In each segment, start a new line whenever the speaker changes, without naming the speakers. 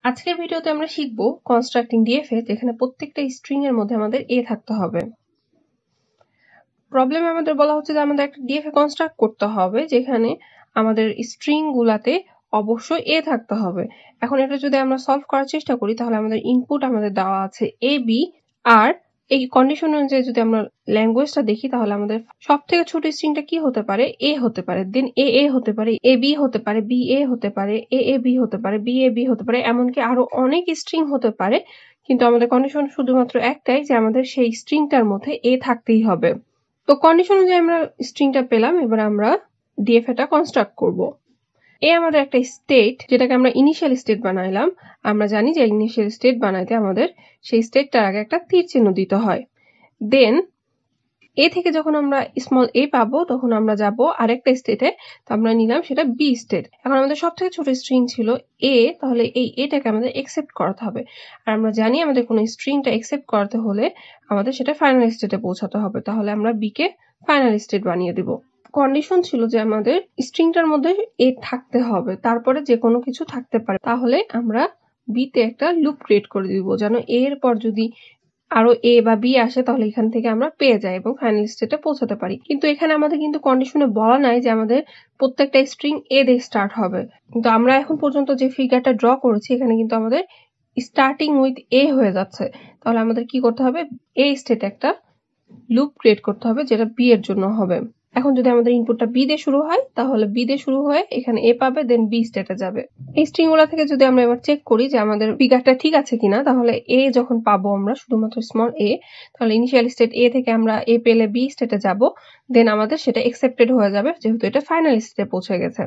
আজকের ভিডিওতে আমরা শিখব কনস্ট্রাক্টিং ডিএফএ, যেখানে প্রত্যেকটা স্ট্রিং এর মধ্যে আমাদের এ থাকতে হবে। প্রবলেমে আমাদের বলা হচ্ছে যে আমাদের একটা ডিএফএ কনস্ট্রাক্ট করতে হবে যেখানে আমাদের স্ট্রিং গুলাতে অবশ্যই এ থাকতে হবে। এখন এটা যদি আমরা সলভ করার চেষ্টা করি তাহলে আমাদের ইনপুট আমাদের দেওয়া আছে এ বি, আর এই কন্ডিশন অনুযায়ী যদি আমরা ল্যাঙ্গুয়েজটা দেখি তাহলে আমাদের সব থেকে ছোট স্ট্রিংটা কি হতে পারে, এ হতে পারে, দেন এ এ হতে পারে, এ বি হতে পারে, বি এ হতে পারে, এ এ বি হতে পারে, বি এ বি হতে পারে, এমনকি আরো অনেক স্ট্রিং হতে পারে। কিন্তু আমাদের কন্ডিশন শুধুমাত্র একটাই যে আমাদের সেই স্ট্রিংটার মধ্যে এ থাকতেই হবে। তো কন্ডিশন অনুযায়ী আমরা স্ট্রিংটা পেলাম, এবার আমরা ডিএফএটা কনস্ট্রাক্ট করব। এ আমাদের একটা স্টেট, যেটাকে আমরা ইনিশিয়াল স্টেট বানাইলাম। আমরা জানি যে ইনিশিয়াল স্টেট বানাইতে আমাদের সেই স্টেটটার আগে একটা তীর চিহ্ন দিতে হয়। দেন এ থেকে যখন আমরা স্মল এ পাবো তখন আমরা যাব আরেকটা স্টেটে, তো আমরা নিলাম সেটা বি স্টেট। এখন আমাদের সব থেকে ছোট স্ট্রিং ছিল এ, তাহলে এই এটাকে আমাদের একসেপ্ট করাতে হবে। আর আমরা জানি আমাদের কোনো স্ট্রিংটা একসেপ্ট করাতে হলে আমাদের সেটা ফাইনাল স্টেটে পৌঁছাতে হবে, তাহলে আমরা বি কে ফাইনাল স্টেট বানিয়ে দিব। কন্ডিশন ছিল যে আমাদের স্ট্রিংটার মধ্যে এ থাকতে হবে, তারপরে যে কোনো কিছু থাকতে পারে। তাহলে আমরা বি তে একটা লুপ ক্রিয়েট করে দিব, যেন এর পর যদি আরো এ বা বি আসে তাহলে এখান থেকে আমরা পেয়ে যাই এবং ফাইনাল স্টেটে পৌঁছাতে পারি। কিন্তু এখানে আমাদের কিন্তু কন্ডিশনে বলা নাই যে আমাদের প্রত্যেকটা স্ট্রিং এ দিয়ে স্টার্ট হবে। কিন্তু আমরা এখন পর্যন্ত যে ফিগারটা ড্র করেছি এখানে কিন্তু আমাদের স্টার্টিং উইথ এ হয়ে যাচ্ছে। তাহলে আমাদের কি করতে হবে, এ স্টেটে একটা লুপ ক্রিয়েট করতে হবে যেটা বি এর জন্য হবে। এখন যদি আমাদের ইনপুটটা বি দিয়ে শুরু হয় তাহলে বি দিয়ে শুরু হয়ে এখানে এ পাবে, দেন বি স্টেটে যাবে। এই স্ট্রিং গুলা থেকে যদি আমরা এবার চেক করি যে আমাদের ফিগারটা ঠিক আছে কিনা, তাহলে এ যখন পাবো আমরা শুধুমাত্র স্মল এ, তাহলে ইনিশিয়াল স্টেট এ থেকে আমরা এ পেলে বি স্টেটে যাব, দেন আমাদের সেটা একসেপ্টেড হয়ে যাবে যেহেতু এটা ফাইনাল স্টেটে পৌঁছে গেছে।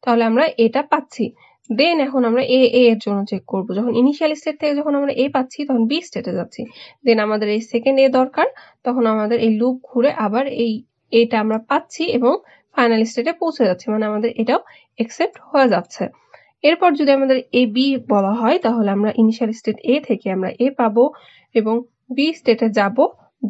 তাহলে আমরা এটা পাচ্ছি। দেন এখন আমরা এ এর জন্য চেক করব। যখন ইনিশিয়াল স্টেট থেকে যখন আমরা এ পাচ্ছি তখন বি স্টেটে যাচ্ছি, দেন আমাদের এই সেকেন্ড এ দরকার, তখন আমাদের এই লুপ ঘুরে আবার এইটা আমরা পাচ্ছি এবং ফাইনাল স্টেটে পৌঁছে যাচ্ছি, মানে আমাদের এটাও একসেপ্ট হয়ে যাচ্ছে। এরপর যদি আমাদের এ বি বলা হয় তাহলে আমরা ইনিশিয়াল স্টেট এ থেকে আমরা এ পাবো এবং বি স্টেটে যাব।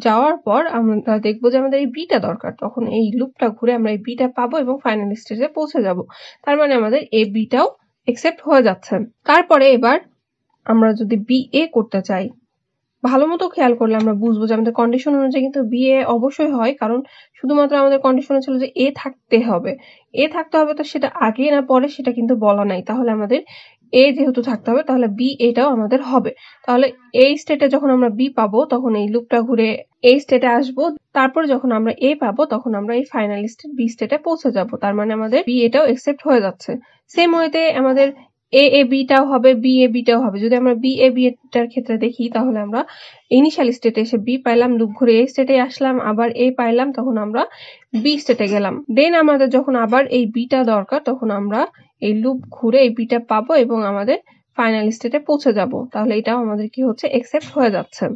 যাওয়ার পর আমরা দেখবো যে আমাদের এই বিটা দরকার, তখন এই লুপটা ঘুরে আমরা এই বিটা পাবো এবং ফাইনাল স্টেজে পৌঁছে যাব। তার মানে আমাদের এ বিটাও একসেপ্ট হয়ে যাচ্ছে। তারপরে এবার আমরা যদি বি এ করতে চাই, ভালো মতো খেয়াল করলে আমরা বুঝবো যে আমাদের কন্ডিশন অনুযায়ী কিন্তু বি এ অবশ্যই হয়, কারণ শুধুমাত্র আমাদের কন্ডিশনে ছিল যে এ থাকতে হবে। এ থাকতে হবে, তো সেটা আগে না পরে সেটা কিন্তু বলা নাই। তাহলে আমাদের এ যেহেতু থাকতে হবে তাহলে বি এটাও আমাদের হবে। তাহলে এই স্টেটে যখন আমরা বি পাবো তখন এই লুপটা ঘুরে এই স্টেটে আসবো, তারপর যখন আমরা এ পাবো তখন আমরা এই ফাইনাল স্টেট বি স্টেটে পৌঁছে যাব। তার মানে আমাদের বি এটাও একসেপ্ট হয়ে যাচ্ছে। সেম ওয়েতে আমাদের এ এ বিটাও হবে, বি এ বিটাও হবে। যদি আমরা বি এ বি এটার ক্ষেত্রে দেখি তাহলে আমরা ইনিশিয়াল স্টেটে এসে বি পাইলাম, লুপ ঘুরে এ স্টেটে আসলাম, আবার এ পাইলাম, তখন আমরা বি স্টেটে গেলাম। দেন আমাদের যখন আবার এই বিটা দরকার তখন আমরা এই লুপ ঘুরে এই বিটা পাবো এবং আমাদের ফাইনাল স্টেটে পৌঁছে যাব। তাহলে এটাও আমাদের কি হচ্ছে, একসেপ্ট হয়ে যাচ্ছে।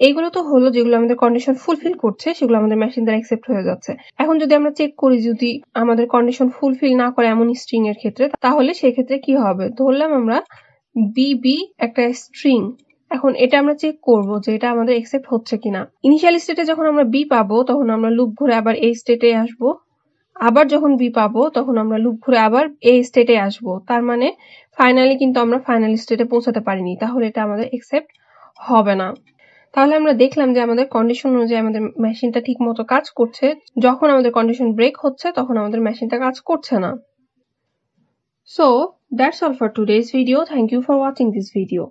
এইগুলো তো হলো যেগুলো আমাদের কন্ডিশন ফুলফিল করছে, সেগুলো আমাদের মেশিন দ্বারা অ্যাকসেপ্ট হয়ে যাচ্ছে। এখন যদি আমরা চেক করি যদি আমাদের কন্ডিশন ফুলফিল না করে এমন স্ট্রিং এর ক্ষেত্রে, তাহলে সেক্ষেত্রে কি হবে, ধরলাম আমরা বি একটা স্ট্রিং, এখন এটা আমরা চেক করব যে এটা আমাদের অ্যাকসেপ্ট হচ্ছে কিনা। ইনিশিয়াল স্টেটে যখন আমরা বি পাবো তখন আমরা লুপ ঘুরে আবার এই স্টেটে আসবো, আবার যখন বি পাবো তখন আমরা লুপ ঘুরে আবার এই স্টেটে আসবো। তার মানে ফাইনালি কিন্তু আমরা ফাইনাল স্টেটে পৌঁছাতে পারিনি, তাহলে এটা আমাদের অ্যাকসেপ্ট হবে না। তাহলে আমরা দেখলাম যে আমাদের কন্ডিশন অনুযায়ী আমাদের মেশিনটা ঠিক মতো কাজ করছে, যখন আমাদের কন্ডিশন ব্রেক হচ্ছে তখন আমাদের মেশিনটা কাজ করছে না। So that's all for today's video. Thank you for watching this video.